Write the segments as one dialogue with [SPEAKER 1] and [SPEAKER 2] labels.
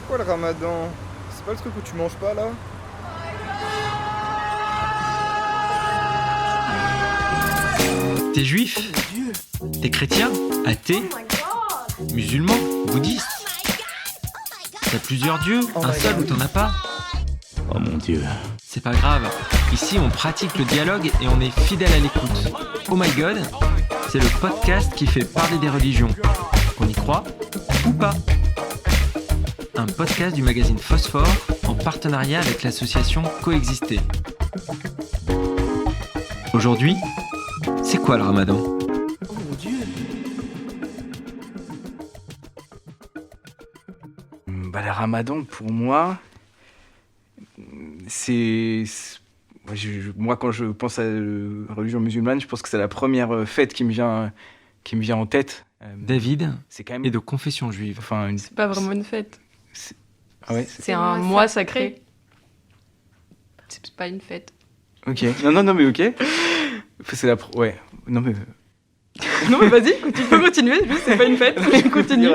[SPEAKER 1] quoi le ramadan? C'est pas le truc où tu manges pas là?
[SPEAKER 2] T'es juif? T'es chrétien? Athée? Musulman? Bouddhiste? T'as plusieurs dieux? Un seul ou t'en as pas?
[SPEAKER 3] Oh mon Dieu.
[SPEAKER 2] C'est pas grave. Ici, on pratique le dialogue et on est fidèle à l'écoute. Oh my God, c'est le podcast qui fait parler des religions. Qu'on y croit ou pas. Un podcast du magazine Phosphore en partenariat avec l'association Coexister. Aujourd'hui, c'est quoi le ramadan?
[SPEAKER 3] Oh mon Dieu. Le ramadan, pour moi, moi, quand je pense à la religion musulmane, je pense que c'est la première fête qui me vient en tête.
[SPEAKER 2] David
[SPEAKER 3] C'est quand même...
[SPEAKER 2] est de confession juive.
[SPEAKER 3] Enfin,
[SPEAKER 4] C'est pas vraiment une fête.
[SPEAKER 3] Ah ouais,
[SPEAKER 4] C'est un mois sacré. C'est pas une fête.
[SPEAKER 3] Ok. Non, mais ok. C'est ouais. Non, mais
[SPEAKER 4] vas-y, tu peux continuer. Juste, c'est pas une fête. Mais continue.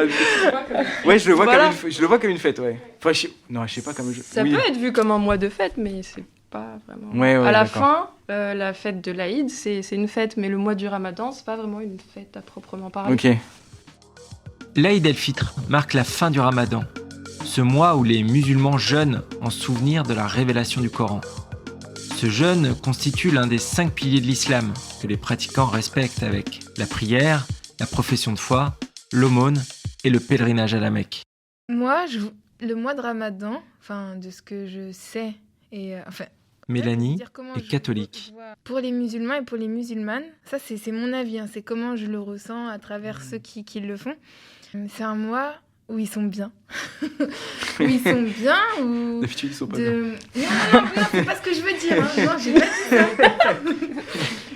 [SPEAKER 3] Ouais, je le vois
[SPEAKER 4] Voilà.
[SPEAKER 3] je le vois comme une fête, ouais. Enfin, je sais pas comme...
[SPEAKER 4] Ça
[SPEAKER 3] oui.
[SPEAKER 4] peut être vu comme un mois de fête, mais c'est pas vraiment.
[SPEAKER 3] Ouais,
[SPEAKER 4] à la
[SPEAKER 3] d'accord.
[SPEAKER 4] fin, la fête de l'Aïd, c'est une fête, mais le mois du Ramadan, c'est pas vraiment une fête à proprement parler.
[SPEAKER 3] Ok.
[SPEAKER 2] L'Aïd el-Fitr marque la fin du ramadan, ce mois où les musulmans jeûnent en souvenir de la révélation du Coran. Ce jeûne constitue l'un des 5 piliers de l'islam que les pratiquants respectent avec la prière, la profession de foi, l'aumône et le pèlerinage à la Mecque.
[SPEAKER 5] Moi, le mois de Ramadan, de ce que je sais, et
[SPEAKER 2] Mélanie
[SPEAKER 5] dire comment
[SPEAKER 2] est catholique.
[SPEAKER 5] je vois. Pour les musulmans et pour les musulmanes, ça c'est mon avis, c'est comment je le ressens à travers ceux qui le font. C'est un mois où ils sont bien. Où ils sont bien, où...
[SPEAKER 3] D'habitude, ils sont pas bien.
[SPEAKER 5] Non, c'est pas ce que je veux dire. Non, j'ai pas dit ça.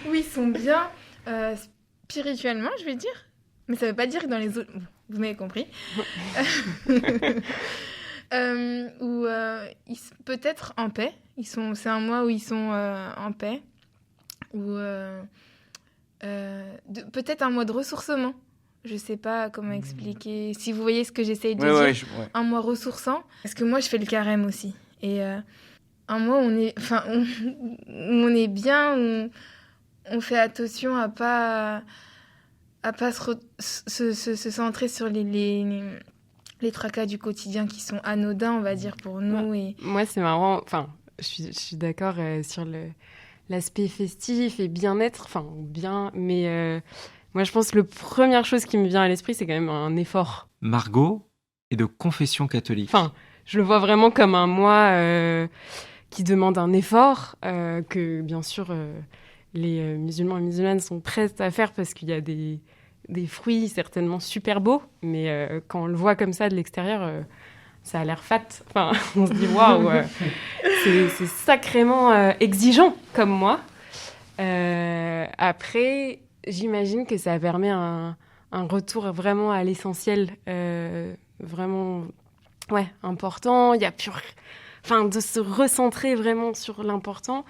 [SPEAKER 5] Où ils sont bien spirituellement, je vais dire. Mais ça veut pas dire que dans les autres... Bon, vous m'avez compris. Où peut-être en paix. C'est un mois où ils sont en paix. Ou peut-être un mois de ressourcement. Je sais pas comment expliquer. Si vous voyez ce que j'essaye de dire.
[SPEAKER 3] Ouais.
[SPEAKER 5] Un mois ressourçant. Parce que moi, je fais le carême aussi. Et un mois où on est bien, où on fait attention à pas se centrer sur les tracas du quotidien qui sont anodins, on va dire, pour nous.
[SPEAKER 6] Ouais.
[SPEAKER 5] Et...
[SPEAKER 6] Moi, c'est marrant. Enfin, je suis d'accord sur l'aspect festif et bien-être. Enfin, bien, mais moi, je pense que la première chose qui me vient à l'esprit, c'est quand même un effort.
[SPEAKER 2] Margot est de confession catholique.
[SPEAKER 6] Enfin, je le vois vraiment comme un mois qui demande un effort que, bien sûr, les musulmans et musulmanes sont prêts à faire parce qu'il y a des fruits certainement super beaux, mais quand on le voit comme ça de l'extérieur, ça a l'air fat. Enfin, on se dit waouh, c'est sacrément exigeant comme moi. Après, j'imagine que ça permet un retour vraiment à l'essentiel, vraiment important. Il y a de se recentrer vraiment sur l'important.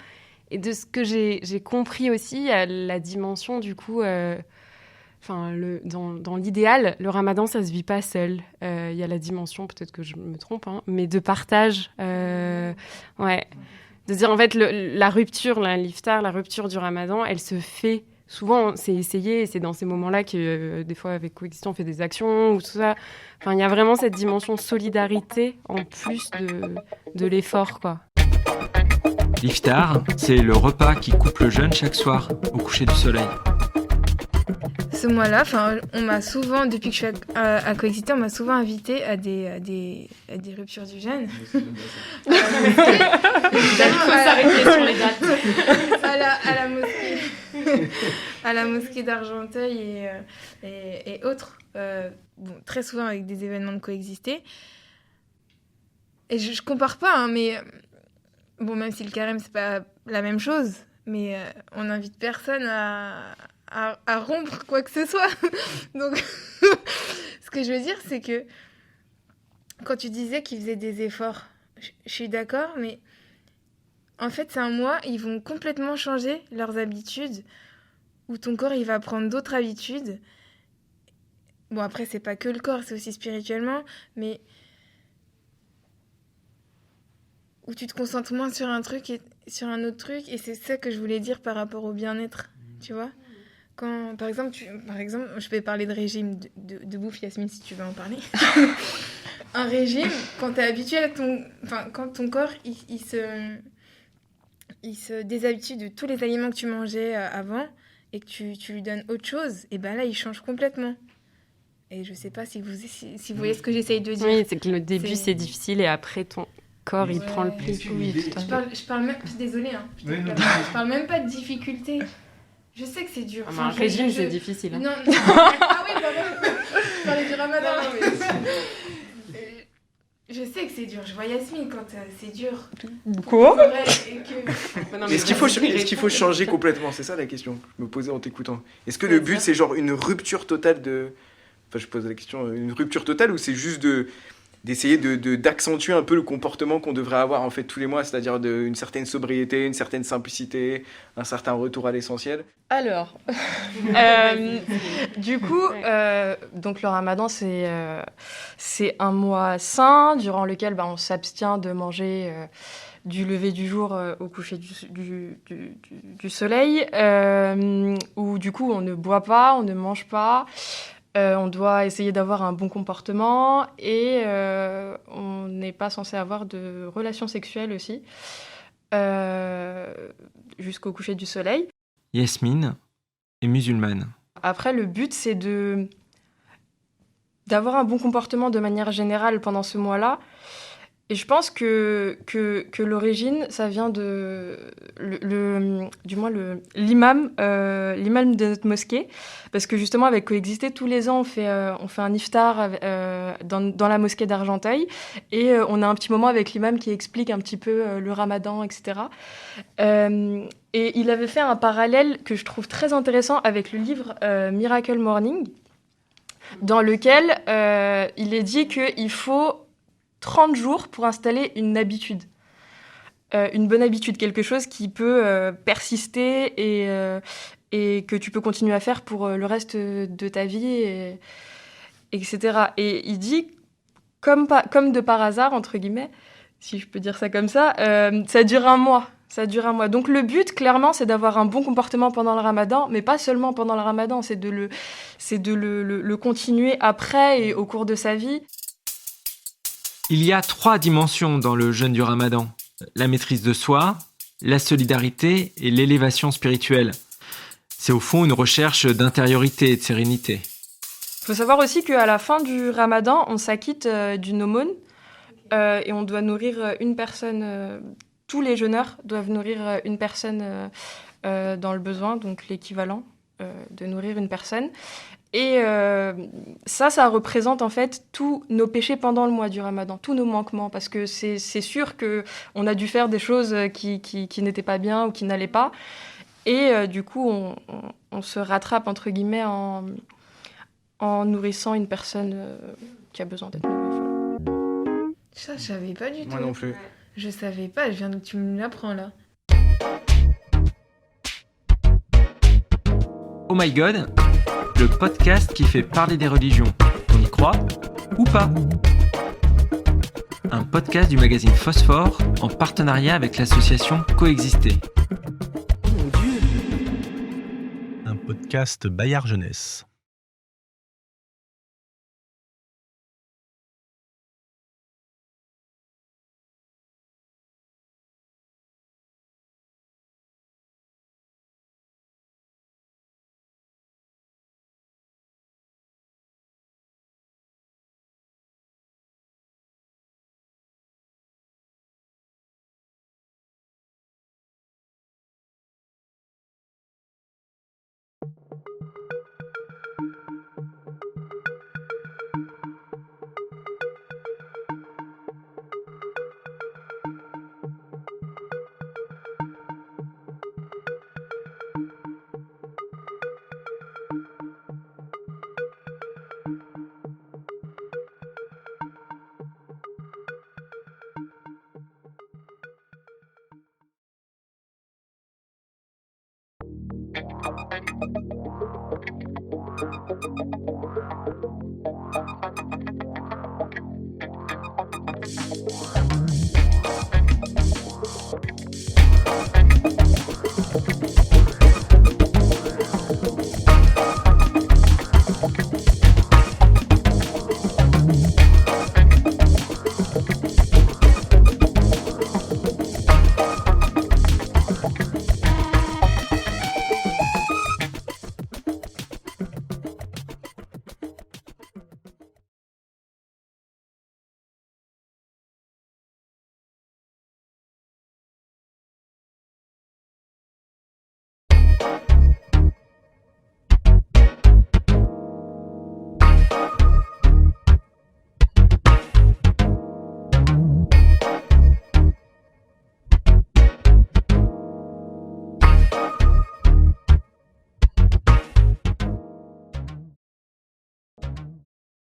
[SPEAKER 6] Et de ce que j'ai compris aussi, il y a la dimension du coup. Dans l'idéal, le ramadan, ça se vit pas seul. Il y a la dimension, peut-être que je me trompe, mais de partage. De dire, en fait, la rupture, l'iftar, la rupture du ramadan, elle se fait... Souvent, c'est essayé, et c'est dans ces moments-là que, des fois, avec Coexister, on fait des actions, ou tout ça. Enfin, il y a vraiment cette dimension solidarité, en plus de l'effort, quoi.
[SPEAKER 2] L'iftar, c'est le repas qui coupe le jeûne chaque soir, au coucher du soleil.
[SPEAKER 5] Ce mois-là, on m'a souvent, depuis que je suis à Coexister, on m'a souvent invitée à des ruptures du jeûne.
[SPEAKER 6] Il faut s'arrêter sur les dates.
[SPEAKER 5] À la mosquée. À la mosquée d'Argenteuil et autres. Très souvent avec des événements de Coexister. Et je compare pas, mais... Bon, même si le carême, c'est pas la même chose, mais on n'invite personne à rompre quoi que ce soit. Donc, ce que je veux dire, c'est que quand tu disais qu'ils faisaient des efforts, je suis d'accord, mais en fait, c'est un mois, ils vont complètement changer leurs habitudes, où ton corps, il va prendre d'autres habitudes. Bon, après, c'est pas que le corps, c'est aussi spirituellement, mais où tu te concentres moins sur un truc et sur un autre truc. Et c'est ça que je voulais dire par rapport au bien-être, tu vois. Quand, par exemple, je vais parler de régime de bouffe, Yasmine, si tu veux en parler. Un régime, quand tu es habitué à quand ton corps, il se déshabitue de tous les aliments que tu mangeais avant et que tu lui donnes autre chose, et ben là, il change complètement. Et je sais pas si vous voyez ce que j'essaye de dire.
[SPEAKER 6] Oui, c'est que le début, c'est difficile et après, ton corps, il prend le pli.
[SPEAKER 4] Oui, tout à fait.
[SPEAKER 5] Je parle même... Désolée, hein. Je parle même pas de difficulté. Je sais que c'est dur.
[SPEAKER 6] Ah, un régime, c'est difficile. Hein.
[SPEAKER 5] Non. Ah oui, pardon. Je parlais du ramadan. Je sais que c'est dur. Je vois Yasmine quand c'est dur.
[SPEAKER 6] Quoi?
[SPEAKER 3] Est-ce qu'il faut changer complètement? C'est ça la question que je me posais en t'écoutant. Est-ce que le but, c'est genre une rupture totale de... Enfin, je pose la question, une rupture totale ou c'est juste d'essayer d'accentuer un peu le comportement qu'on devrait avoir en fait tous les mois, c'est-à-dire une certaine sobriété, une certaine simplicité, un certain retour à l'essentiel?
[SPEAKER 4] Alors, du coup, donc le ramadan, c'est un mois saint durant lequel on s'abstient de manger du lever du jour au coucher du soleil, où du coup on ne boit pas, on ne mange pas. On doit essayer d'avoir un bon comportement et on n'est pas censé avoir de relations sexuelles aussi jusqu'au coucher du soleil.
[SPEAKER 2] Yasmine est musulmane.
[SPEAKER 4] Après, le but, c'est d'avoir un bon comportement de manière générale pendant ce mois-là. Et je pense que l'origine, ça vient de l'imam de notre mosquée. Parce que justement, avec Coexister, tous les ans, on fait un iftar dans la mosquée d'Argenteuil. Et on a un petit moment avec l'imam qui explique un petit peu le ramadan, etc. Et il avait fait un parallèle que je trouve très intéressant avec le livre Miracle Morning, dans lequel il est dit qu'il faut 30 jours pour installer une habitude. Une bonne habitude, quelque chose qui peut persister et que tu peux continuer à faire pour le reste de ta vie, etc. Et il dit, comme de par hasard, entre guillemets, si je peux dire ça comme ça, ça dure un mois. Donc le but, clairement, c'est d'avoir un bon comportement pendant le ramadan, mais pas seulement pendant le ramadan, c'est de le continuer après et au cours de sa vie.
[SPEAKER 2] Il y a 3 dimensions dans le jeûne du Ramadan. La maîtrise de soi, la solidarité et l'élévation spirituelle. C'est au fond une recherche d'intériorité et de sérénité.
[SPEAKER 4] Il faut savoir aussi qu'à la fin du Ramadan, on s'acquitte d'une aumône et on doit nourrir une personne. Tous les jeûneurs doivent nourrir une personne dans le besoin, donc l'équivalent de nourrir une personne. Et ça représente en fait tous nos péchés pendant le mois du Ramadan, tous nos manquements, parce que c'est sûr qu'on a dû faire des choses qui n'étaient pas bien ou qui n'allaient pas. Et du coup, on se rattrape, entre guillemets, en nourrissant une personne qui a besoin d'être nourrie.
[SPEAKER 5] Ça, je savais pas du tout.
[SPEAKER 3] Moi non plus.
[SPEAKER 5] Je savais pas, tu me l'apprends là.
[SPEAKER 2] Oh my God, le podcast qui fait parler des religions. On y croit ou pas? Un podcast du magazine Phosphore en partenariat avec l'association Coexister.
[SPEAKER 7] Un podcast Bayard Jeunesse.